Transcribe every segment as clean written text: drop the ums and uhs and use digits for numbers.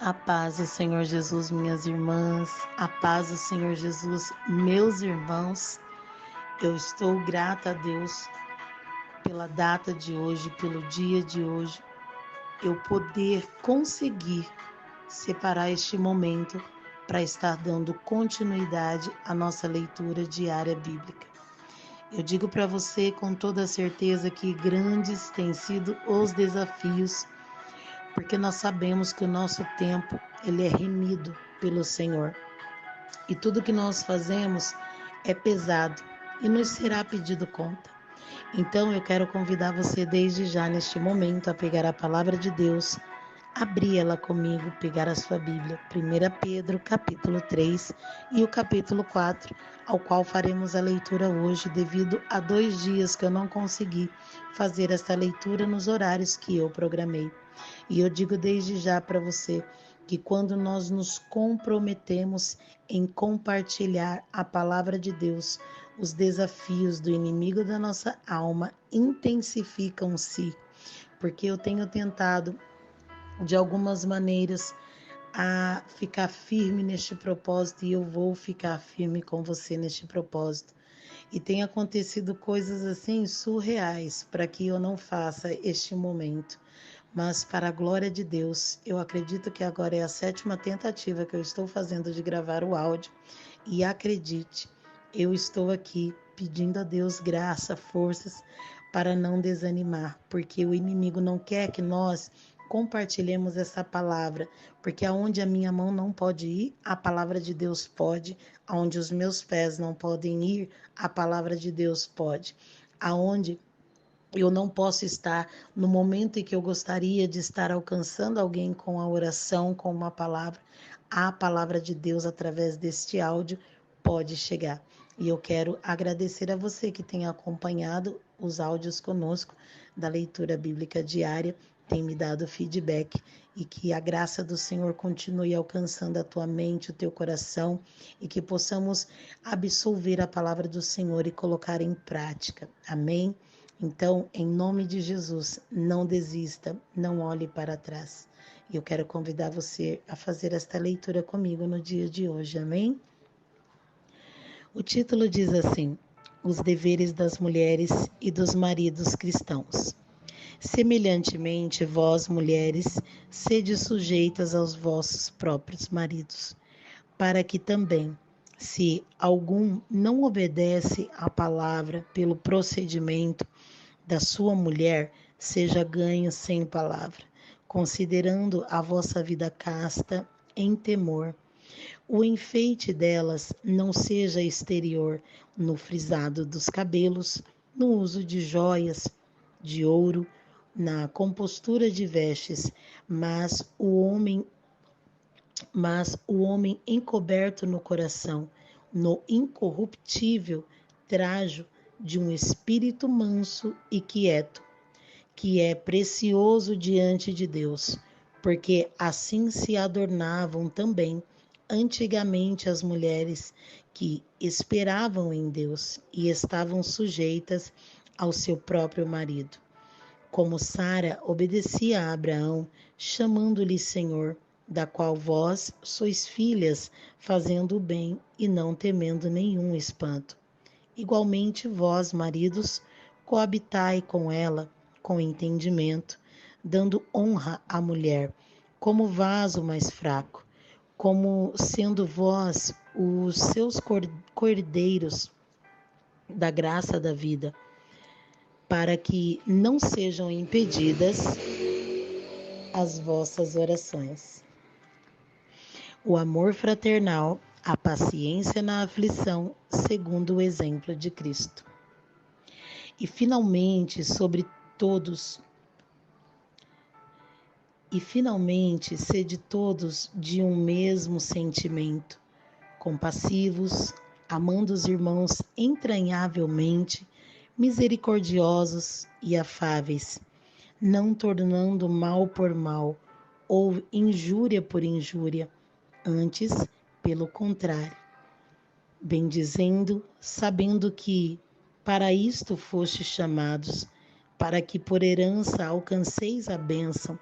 A paz do Senhor Jesus, minhas irmãs, a paz do Senhor Jesus, meus irmãos. Eu estou grata a Deus pela data de hoje, pelo dia de hoje, eu poder conseguir separar este momento para estar dando continuidade à nossa leitura diária bíblica. Eu digo para você com toda certeza que grandes têm sido os desafios, porque nós sabemos que o nosso tempo ele é remido pelo Senhor. E tudo que nós fazemos é pesado e nos será pedido conta. Então eu quero convidar você desde já neste momento a pegar a palavra de Deus, abrir ela comigo, pegar a sua Bíblia, 1 Pedro capítulo 3 e o capítulo 4, ao qual faremos a leitura hoje devido a 2 dias que eu não consegui fazer esta leitura nos horários que eu programei. E eu digo desde já para você que quando nós nos comprometemos em compartilhar a palavra de Deus, os desafios do inimigo da nossa alma intensificam-se, porque eu tenho tentado de algumas maneiras a ficar firme neste propósito e eu vou ficar firme com você neste propósito. E tem acontecido coisas assim surreais para que eu não faça este momento. Mas para a glória de Deus, eu acredito que agora é a 7ª tentativa que eu estou fazendo de gravar o áudio. E acredite, eu estou aqui pedindo a Deus graça, forças para não desanimar, porque o inimigo não quer que nós compartilhemos essa palavra, porque aonde a minha mão não pode ir, a palavra de Deus pode, aonde os meus pés não podem ir, a palavra de Deus pode, aonde eu não posso estar no momento em que eu gostaria de estar alcançando alguém com a oração, com uma palavra, a palavra de Deus através deste áudio pode chegar. E eu quero agradecer a você que tem acompanhado os áudios conosco da leitura bíblica diária, tem me dado feedback e que a graça do Senhor continue alcançando a tua mente, o teu coração e que possamos absolver a palavra do Senhor e colocar em prática. Amém? Então, em nome de Jesus, não desista, não olhe para trás. E eu quero convidar você a fazer esta leitura comigo no dia de hoje, amém? O título diz assim: Os deveres das mulheres e dos maridos cristãos. Semelhantemente, vós, mulheres, sede sujeitas aos vossos próprios maridos, para que também, se algum não obedece à palavra pelo procedimento da sua mulher, seja ganho sem palavra, considerando a vossa vida casta em temor. O enfeite delas não seja exterior, no frisado dos cabelos, no uso de joias, de ouro, na compostura de vestes, mas o homem encoberto no coração, no incorruptível trajo de um espírito manso e quieto, que é precioso diante de Deus, porque assim se adornavam também antigamente as mulheres que esperavam em Deus e estavam sujeitas ao seu próprio marido. Como Sara obedecia a Abraão, chamando-lhe Senhor, da qual vós sois filhas, fazendo o bem e não temendo nenhum espanto. Igualmente vós, maridos, coabitai com ela com entendimento, dando honra à mulher, como vaso mais fraco, como sendo vós os seus cordeiros da graça da vida, para que não sejam impedidas as vossas orações. O amor fraternal, a paciência na aflição, segundo o exemplo de Cristo. E finalmente, sede todos de um mesmo sentimento, compassivos, amando os irmãos entranhavelmente, misericordiosos e afáveis, não tornando mal por mal ou injúria por injúria, antes, pelo contrário, bendizendo, sabendo que para isto fostes chamados, para que por herança alcanceis a bênção,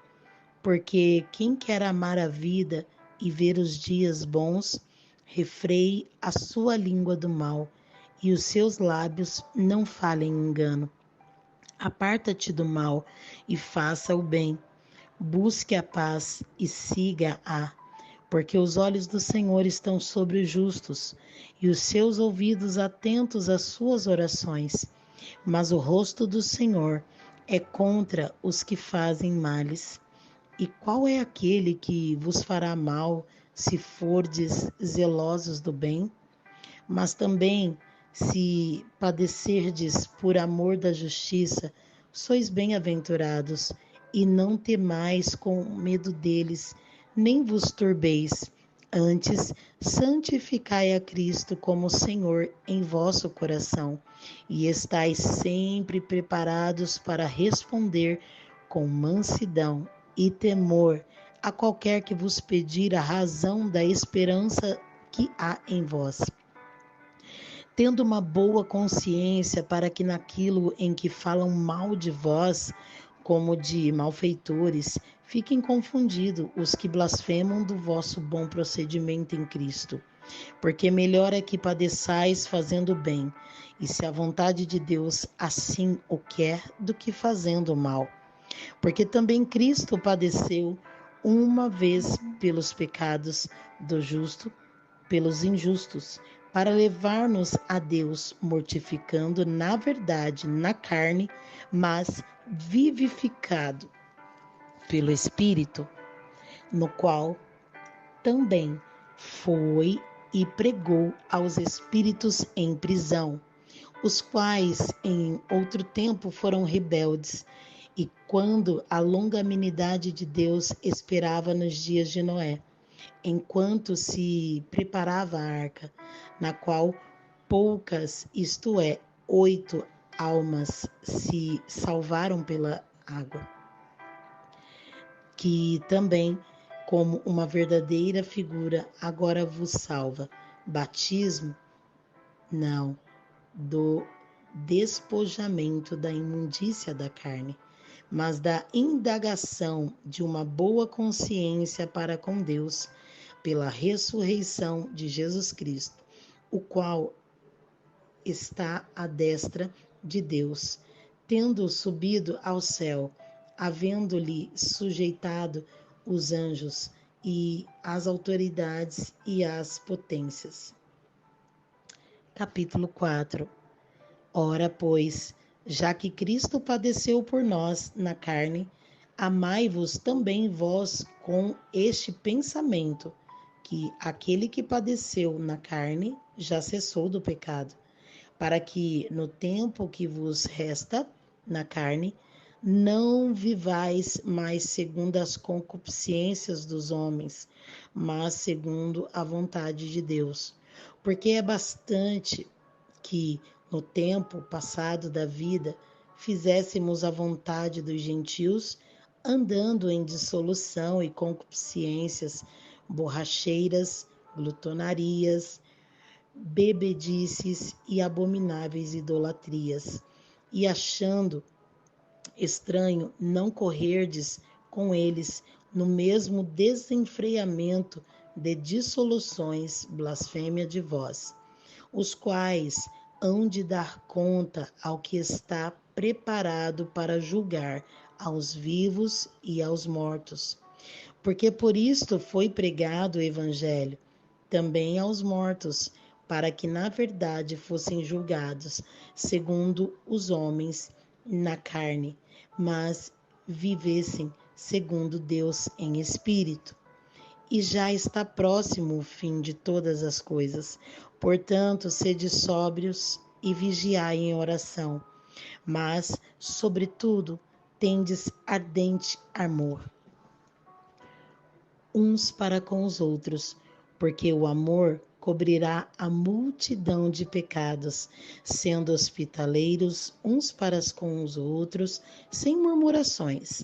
Porque quem quer amar a vida e ver os dias bons, refreie a sua língua do mal e os seus lábios não falem engano. Aparta-te do mal e faça o bem. Busque a paz e siga-a, porque os olhos do Senhor estão sobre os justos e os seus ouvidos atentos às suas orações. Mas o rosto do Senhor é contra os que fazem males. E qual é aquele que vos fará mal se fordes zelosos do bem? Mas também, se padecerdes por amor da justiça, sois bem-aventurados, e não temais com medo deles, nem vos turbeis. Antes, santificai a Cristo como Senhor em vosso coração, e estais sempre preparados para responder com mansidão e temor a qualquer que vos pedir a razão da esperança que há em vós, tendo uma boa consciência, para que naquilo em que falam mal de vós, como de malfeitores, fiquem confundidos os que blasfemam do vosso bom procedimento em Cristo. Porque melhor é que padeçais fazendo bem, e se a vontade de Deus assim o quer, do que fazendo mal. Porque também Cristo padeceu uma vez pelos pecados do justo, pelos injustos, para levar-nos a Deus, mortificando na verdade na carne, mas vivificado pelo Espírito, no qual também foi e pregou aos espíritos em prisão, os quais em outro tempo foram rebeldes, e quando a longanimidade de Deus esperava nos dias de Noé, enquanto se preparava a arca, na qual poucas, isto é, 8 almas se salvaram pela água, que também, como uma verdadeira figura, agora vos salva. Batismo? Não, do despojamento da imundícia da carne, mas da indagação de uma boa consciência para com Deus, pela ressurreição de Jesus Cristo, o qual está à destra de Deus, tendo subido ao céu, havendo-lhe sujeitado os anjos e as autoridades e as potências. Capítulo 4. Ora, pois, já que Cristo padeceu por nós na carne, amai-vos também vós com este pensamento, que aquele que padeceu na carne já cessou do pecado, para que no tempo que vos resta na carne, não vivais mais segundo as concupiscências dos homens, mas segundo a vontade de Deus. Porque é bastante que, no tempo passado da vida, fizéssemos a vontade dos gentios, andando em dissolução e concupiscências, borracheiras, glutonarias, bebedices e abomináveis idolatrias, e achando estranho não correrdes com eles no mesmo desenfreamento de dissoluções, blasfêmia de vós, os quais hão de dar conta ao que está preparado para julgar aos vivos e aos mortos. Porque por isto foi pregado o Evangelho também aos mortos, para que na verdade fossem julgados segundo os homens na carne, mas vivessem segundo Deus em espírito. E já está próximo o fim de todas as coisas. Portanto, sede sóbrios e vigiai em oração. Mas, sobretudo, tendes ardente amor uns para com os outros, porque o amor cobrirá a multidão de pecados, sendo hospitaleiros uns para com os outros, sem murmurações.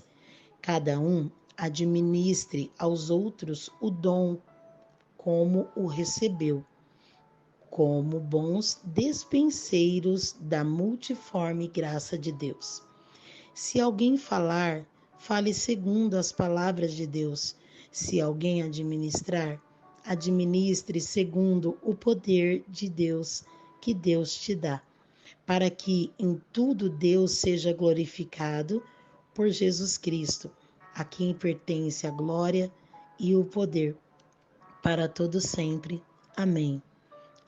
Cada um administre aos outros o dom como o recebeu, como bons despenseiros da multiforme graça de Deus. Se alguém falar, fale segundo as palavras de Deus. Se alguém administrar, administre segundo o poder de Deus que Deus te dá, para que em tudo Deus seja glorificado por Jesus Cristo, a quem pertence a glória e o poder para todo sempre. Amém.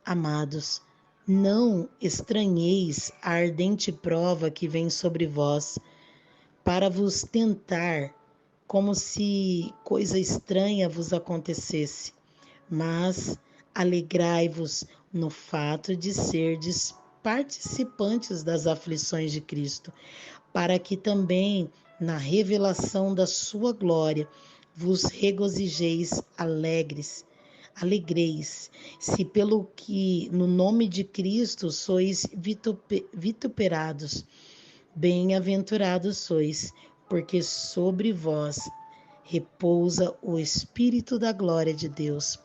Amados, não estranheis a ardente prova que vem sobre vós, para vos tentar, como se coisa estranha vos acontecesse, mas alegrai-vos no fato de serdes participantes das aflições de Cristo, para que também na revelação da sua glória vos regozijeis alegreis, se pelo que no nome de Cristo sois vituperados. Bem-aventurados sois, porque sobre vós repousa o Espírito da glória de Deus.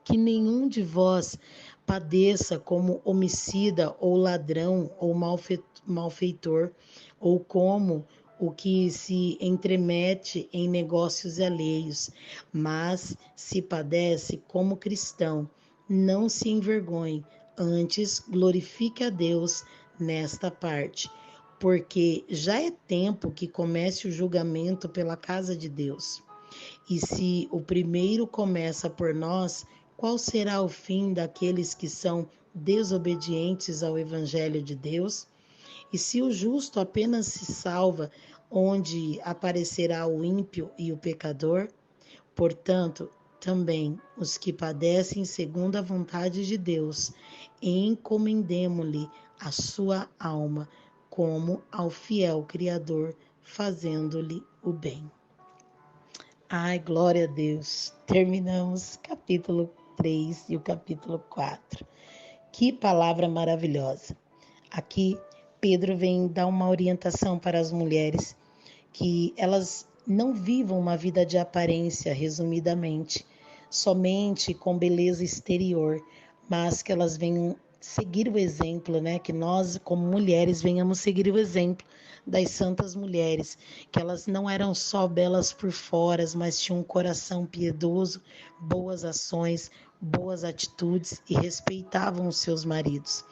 Que nenhum de vós padeça como homicida ou ladrão ou malfeitor, ou como o que se entremete em negócios alheios, mas se padece como cristão, não se envergonhe, antes glorifique a Deus nesta parte, porque já é tempo que comece o julgamento pela casa de Deus. E se o primeiro começa por nós, qual será o fim daqueles que são desobedientes ao Evangelho de Deus? E se o justo apenas se salva, onde aparecerá o ímpio e o pecador? Portanto, também os que padecem segundo a vontade de Deus, encomendemo-lhe a sua alma, como ao fiel Criador, fazendo-lhe o bem. Ai, glória a Deus. Terminamos capítulo 3 e o capítulo 4. Que palavra maravilhosa. Aqui, Pedro vem dar uma orientação para as mulheres, que elas não vivam uma vida de aparência, resumidamente, somente com beleza exterior, mas que elas venham seguir o exemplo, né? Que nós, como mulheres, venhamos seguir o exemplo das santas mulheres, que elas não eram só belas por fora, mas tinham um coração piedoso, boas ações, boas atitudes e respeitavam os seus maridos.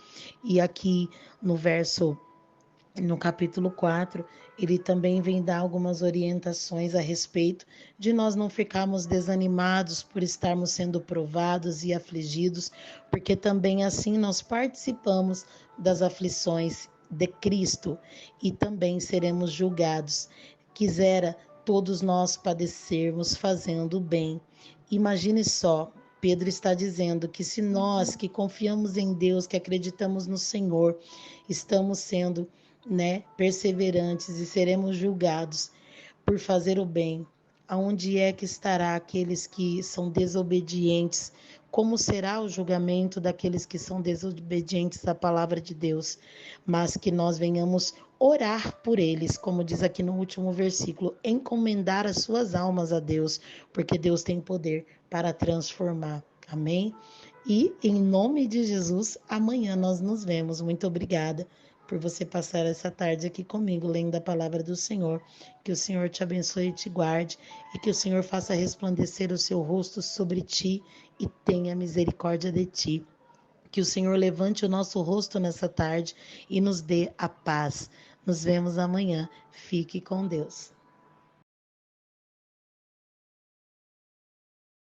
E aqui no capítulo 4, ele também vem dar algumas orientações a respeito de nós não ficarmos desanimados por estarmos sendo provados e afligidos, porque também assim nós participamos das aflições de Cristo e também seremos julgados. Quisera todos nós padecermos fazendo o bem. Imagine só, Pedro está dizendo que se nós que confiamos em Deus, que acreditamos no Senhor, estamos sendo perseverantes e seremos julgados por fazer o bem, aonde é que estará aqueles que são desobedientes? Como será o julgamento daqueles que são desobedientes à palavra de Deus? Mas que nós venhamos orar por eles, como diz aqui no último versículo, encomendar as suas almas a Deus, porque Deus tem poder para transformar. Amém? E em nome de Jesus, amanhã nós nos vemos. Muito obrigada por você passar essa tarde aqui comigo, lendo a palavra do Senhor. Que o Senhor te abençoe e te guarde, e que o Senhor faça resplandecer o seu rosto sobre ti e tenha misericórdia de ti. Que o Senhor levante o nosso rosto nessa tarde e nos dê a paz. Nos vemos amanhã. Fique com Deus.